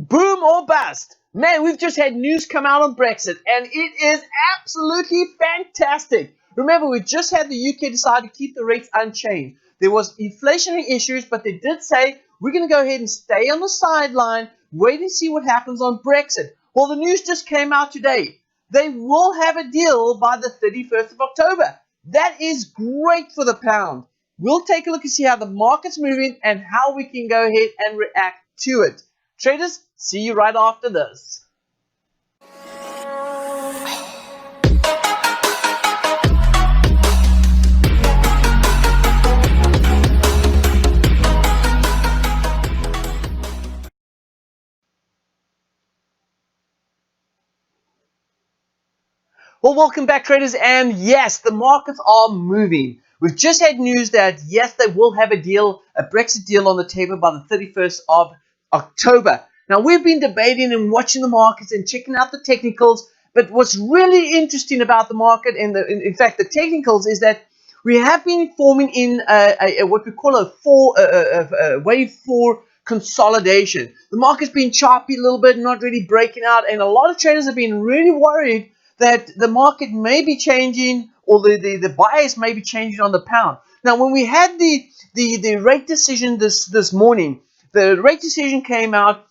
Boom or bust. Man, we've just had news come out on Brexit, and it is absolutely fantastic. Remember, we just had the UK decide to keep the rates unchanged. There was inflationary issues, but they did say, we're going to go ahead and stay on the sideline, wait and see what happens on Brexit. Well, the news just came out today. They will have a deal by the 31st of October. That is great for the pound. We'll take a look and see how the market's moving and how we can go ahead and react to it. Traders, see you right after this. Well, welcome back, traders, and yes, the markets are moving. We've just had news that, yes, they will have a deal, a Brexit deal on the table by the 31st of October. Now, we've been debating and watching the markets and checking out the technicals, but what's really interesting about the market, and in fact, the technicals, is that we have been forming in what we call a wave 4 consolidation. The market's been choppy a little bit, not really breaking out, and a lot of traders have been really worried that the market may be changing, or the bias may be changing on the pound. Now, when we had the rate decision this morning, the rate decision came out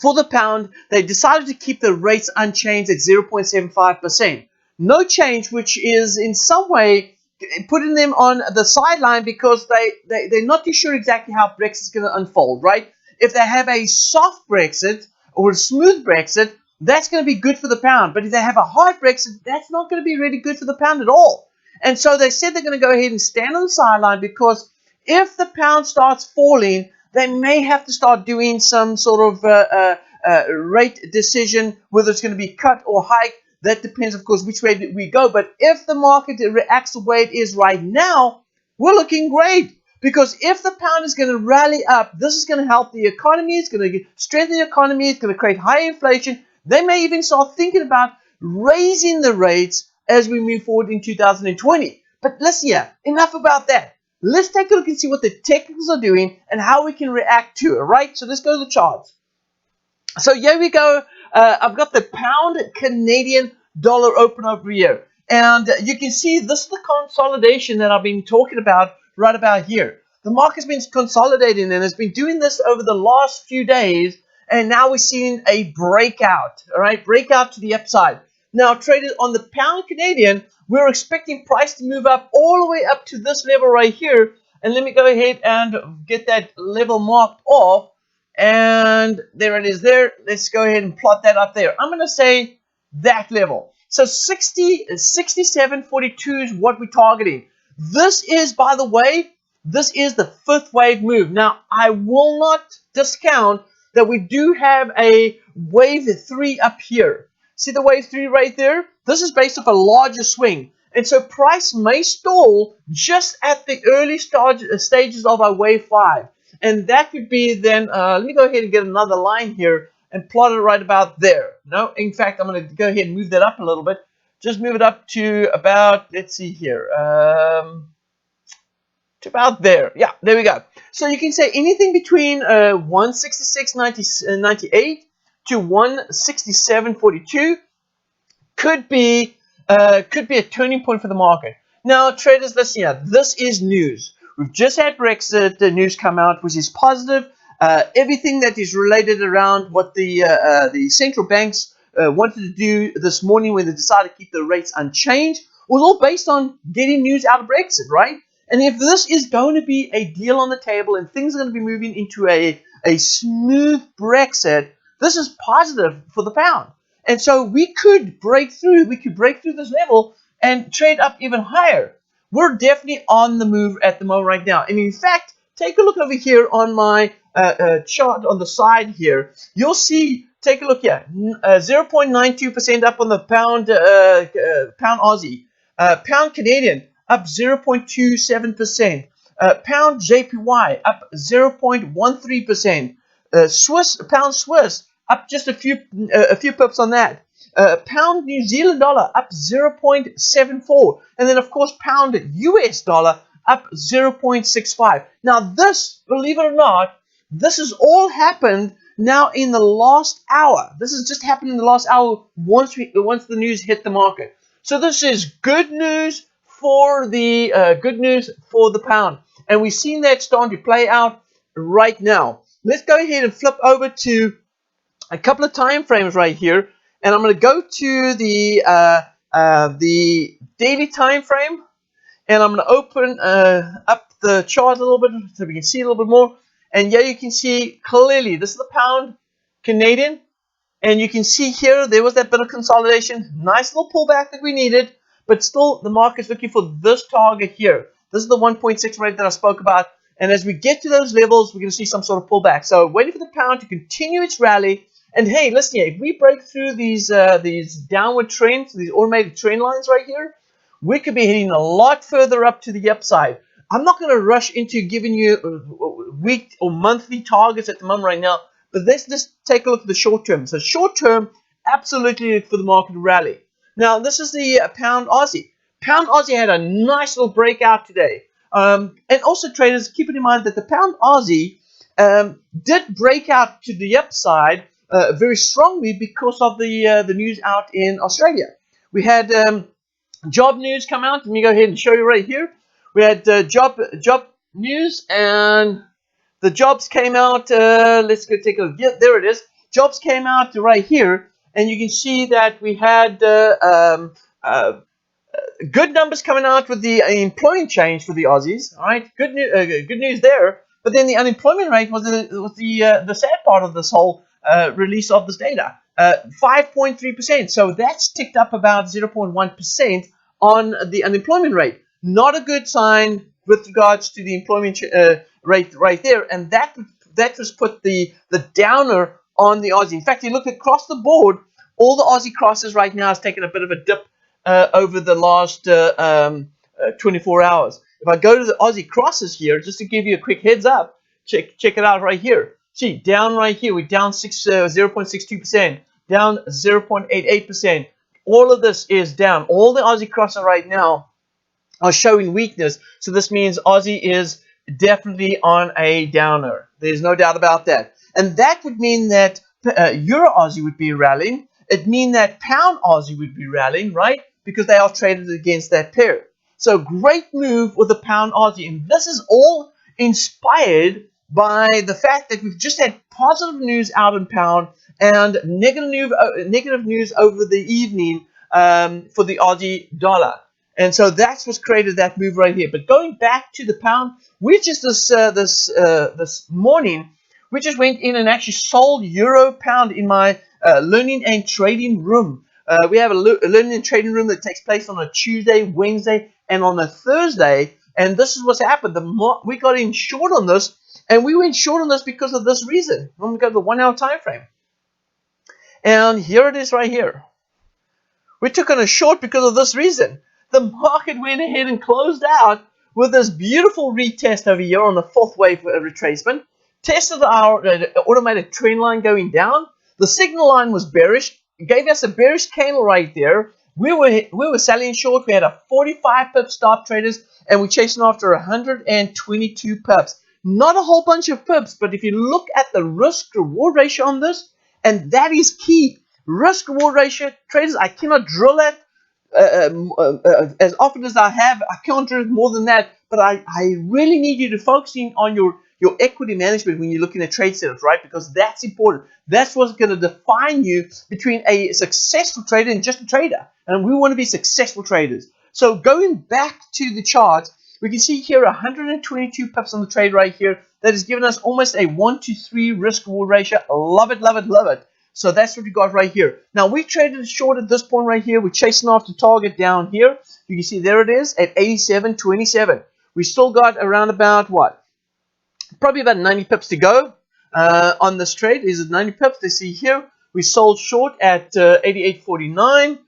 for the pound. They decided to keep the rates unchanged at 0.75%. No change, which is in some way putting them on the sideline because they're not too sure exactly how Brexit is going to unfold, right? If they have a soft Brexit or a smooth Brexit, that's going to be good for the pound. But if they have a hard Brexit, that's not going to be really good for the pound at all. And so they said they're going to go ahead and stand on the sideline, because if the pound starts falling, they may have to start doing some sort of rate decision, whether it's going to be cut or hike. That depends, of course, which way we go. But if the market reacts the way it is right now, we're looking great. Because if the pound is going to rally up, this is going to help the economy. It's going to strengthen the economy. It's going to create higher inflation. They may even start thinking about raising the rates as we move forward in 2020. But listen here, enough about that. Let's take a look and see what the technicals are doing and how we can react to it, right? So let's go to the charts. So here we go. I've got the pound Canadian dollar open over here. And you can see this is the consolidation that I've been talking about right about here. The market's been consolidating and has been doing this over the last few days. And now we're seeing a breakout, all right? Breakout to the upside. Now, traders, on the pound Canadian, we're expecting price to move up all the way up to this level right here. And let me go ahead and get that level marked off. And there it is there. Let's go ahead and plot that up there. I'm going to say that level. So 67.42 is what we're targeting. This is, by the way, this is the fifth wave move. Now, I will not discount that we do have a wave 3 up here. See the wave 3 right there? This is based off a larger swing. And so price may stall just at the early stages of our wave 5. And that could be then, let me go ahead and get another line here and plot it right about there. No, in fact, I'm going to go ahead and move that up a little bit. Just move it up to about, let's see here, to about there. Yeah, there we go. So you can say anything between 166.98 to 167.42 could be a turning point for the market. Now, traders, listen here. This is news. We've just had Brexit news come out, which is positive. Everything that is related around what the central banks wanted to do this morning when they decided to keep the rates unchanged was all based on getting news out of Brexit, right? And if this is going to be a deal on the table and things are going to be moving into a smooth Brexit, this is positive for the pound. And so we could break through. We could break through this level and trade up even higher. We're definitely on the move at the moment right now. And in fact, take a look over here on my chart on the side here. You'll see, take a look here, 0.92% up on the pound Aussie. Pound Canadian up 0.27%. Pound JPY up 0.13%. Pound Swiss up just a few pips on that. Pound New Zealand dollar up 0.74, and then of course pound US dollar up 0.65. Now this, believe it or not, this has all happened now in the last hour. This has just happened in the last hour once the news hit the market. So this is good news for the pound, and we've seen that starting to play out right now. Let's go ahead and flip over to a couple of time frames right here, and I'm going to go to the daily time frame, and I'm going to open up the chart a little bit so we can see a little bit more. And yeah, you can see clearly this is the pound Canadian, and you can see here there was that bit of consolidation, nice little pullback that we needed, but still the market's looking for this target here. This is the 1.6 rate that I spoke about, and as we get to those levels, we're going to see some sort of pullback. So waiting for the pound to continue its rally. And hey, listen here, if we break through these downward trends, these automated trend lines right here, we could be heading a lot further up to the upside. I'm not going to rush into giving you week or monthly targets at the moment right now, but let's just take a look at the short term. So short term, absolutely for the market to rally. Now, this is the pound Aussie. Pound Aussie had a nice little breakout today. And also, traders, keep in mind that the pound Aussie did break out to the upside very strongly because of the news out in Australia. We had job news come out. Let me go ahead and show you right here. We had job news, and the jobs came out. Let's go take a look. Yeah, there it is. Jobs came out right here, and you can see that we had good numbers coming out with the employment change for the Aussies. All right, good news there. But then the unemployment rate was the sad part of this whole release of this data. 5.3%. So that's ticked up about 0.1% on the unemployment rate. Not a good sign with regards to the employment rate right there, and that just put the downer on the Aussie. In fact, you look across the board, all the Aussie crosses right now has taken a bit of a dip over the last 24 hours. If I go to the Aussie crosses here, just to give you a quick heads up, check it out right here. See, down right here, we're down 0.62%, down 0.88%. All of this is down. All the Aussie crosses right now are showing weakness. So this means Aussie is definitely on a downer. There's no doubt about that. And that would mean that Euro Aussie would be rallying. It means that Pound Aussie would be rallying, right? Because they are traded against that pair. So great move with the Pound Aussie. And this is all inspired by the fact that we've just had positive news out in Pound and negative news over the evening for the Aussie dollar. And so that's what's created that move right here. But going back to the pound, we just this morning, we just went in and actually sold euro pound in my learning and trading room. We have a learning and trading room that takes place on a Tuesday, Wednesday, and on a Thursday. And this is what's happened. We got in short on this, and we went short on this because of this reason. When we go to the 1 hour time frame. And here it is right here. We took on a short because of this reason. The market went ahead and closed out with this beautiful retest over here on the fourth wave retracement. Tested our automated trend line going down. The signal line was bearish. It gave us a bearish candle right there. We were selling short. We had a 45 pip stop, traders, and we're chasing after 122 pips. Not a whole bunch of pips, but if you look at the risk reward ratio on this, and that is key. Risk reward ratio, traders, I cannot drill that as often as I have. I can't drill it more than that, but I really need you to focus in on your equity management when you're looking at trade setups, right? Because that's important. That's what's going to define you between a successful trader and just a trader. And we want to be successful traders. So going back to the charts, we can see here 122 pips on the trade right here. That has given us almost a 1-to-3 risk reward ratio. Love it, love it, love it. So that's what we got right here. Now, we traded short at this point right here. We're chasing off the target down here. You can see there it is at 87.27. We still got around about what? Probably about 90 pips to go on this trade. Is it 90 pips? Let's see here. We sold short at 88.49.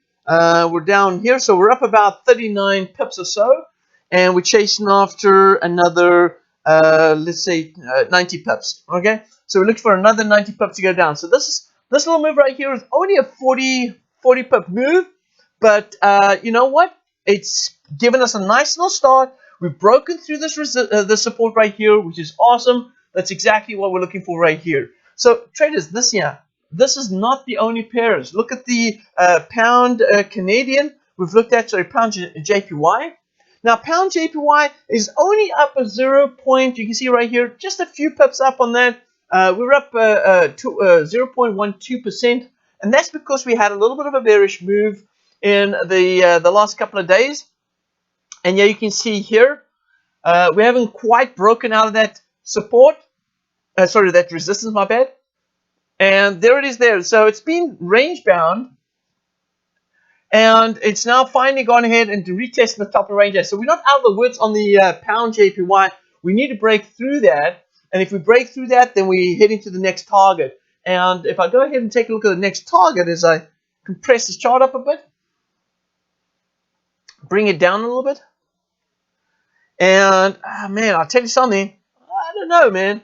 We're down here. So we're up about 39 pips or so. And we're chasing after another, let's say, 90 pips. Okay? So we're looking for another 90 pips to go down. So this little move right here is only a 40 pip move, but you know what? It's given us a nice little start. We've broken through this the support right here, which is awesome. That's exactly what we're looking for right here. So traders, this year, this is not the only pairs. Look at the pound Canadian. We've looked at, sorry, pound JPY. Now, pound JPY is only up a 0. You can see right here, just a few pips up on that. We're up 0.12%, and that's because we had a little bit of a bearish move in the last couple of days. And yeah, you can see here, we haven't quite broken out of that support. That resistance, my bad. And there it is there. So it's been range bound, and it's now finally gone ahead and to retest the top of range. So we're not out of the woods on the pound JPY. We need to break through that. And if we break through that, then we head into the next target. And if I go ahead and take a look at the next target as I compress this chart up a bit, bring it down a little bit. And, man, I'll tell you something. I don't know, man.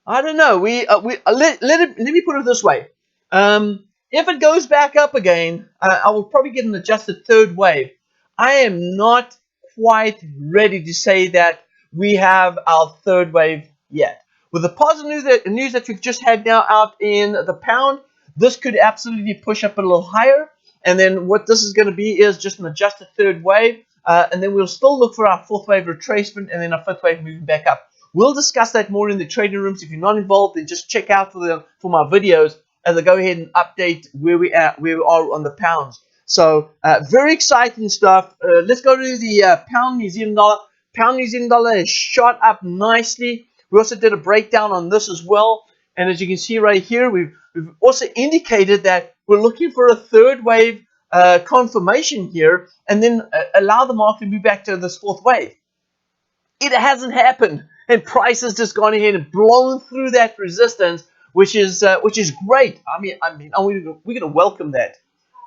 I don't know. Let me put it this way. If it goes back up again, I will probably get an adjusted third wave. I am not quite ready to say that we have our third wave yet. With the positive news that we've just had now out in the pound, this could absolutely push up a little higher. And then what this is going to be is just an adjusted third wave. And then we'll still look for our fourth wave retracement and then our fifth wave moving back up. We'll discuss that more in the trading rooms. If you're not involved, then just check out for my videos as I go ahead and update where we are on the pounds. So very exciting stuff. Let's go to the pound New Zealand dollar. Pound New Zealand dollar has shot up nicely. We also did a breakdown on this as well. And as you can see right here, we've also indicated that we're looking for a third wave confirmation here, and then allow the market to move back to this fourth wave. It hasn't happened, and price has just gone ahead and blown through that resistance, which is great. I mean, we're going to welcome that.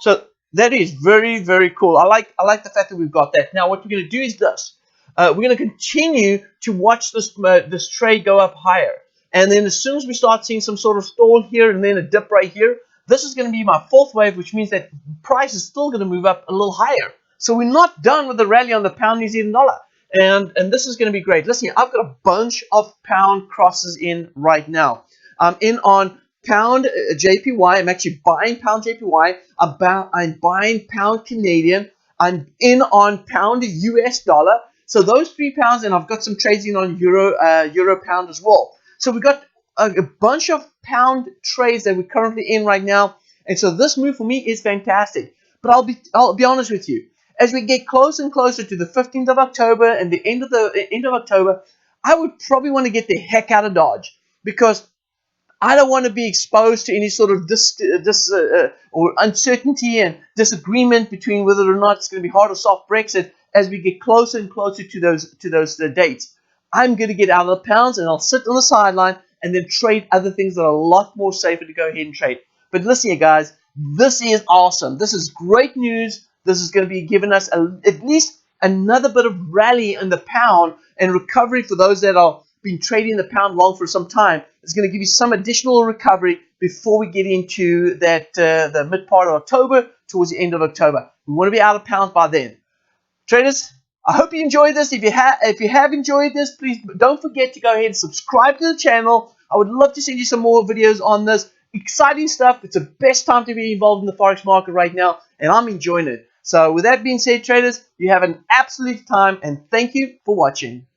So that is very, very cool. I like the fact that we've got that. Now, what we're going to do is this: we're going to continue to watch this trade go up higher, and then as soon as we start seeing some sort of stall here and then a dip right here, this is going to be my fourth wave, which means that price is still going to move up a little higher. So we're not done with the rally on the pound New Zealand dollar. And this is going to be great. Listen, I've got a bunch of pound crosses in right now. I'm in on pound JPY. I'm actually buying pound JPY. I'm buying pound Canadian. I'm in on pound US dollar. So those 3 pounds, and I've got some trades in on euro pound as well. So we've got a bunch of pound trades that we're currently in right now. And so this move for me is fantastic. But I'll be honest with you. As we get closer and closer to the 15th of October and the end of October, I would probably want to get the heck out of Dodge, because I don't want to be exposed to any sort of or uncertainty and disagreement between whether or not it's going to be hard or soft Brexit as we get closer and closer to those dates. I'm going to get out of the pounds, and I'll sit on the sideline and then trade other things that are a lot more safer to go ahead and trade. But listen here, guys, this is awesome. This is great news. This is going to be giving us at least another bit of rally in the pound and recovery for those that have been trading the pound long for some time. It's going to give you some additional recovery before we get into that the mid part of October towards the end of October. We want to be out of pounds by then. Traders, I hope you enjoyed this. If you have enjoyed this, please don't forget to go ahead and subscribe to the channel. I would love to send you some more videos on this. Exciting stuff. It's the best time to be involved in the Forex market right now, and I'm enjoying it. So with that being said, traders, you have an absolute time, and thank you for watching.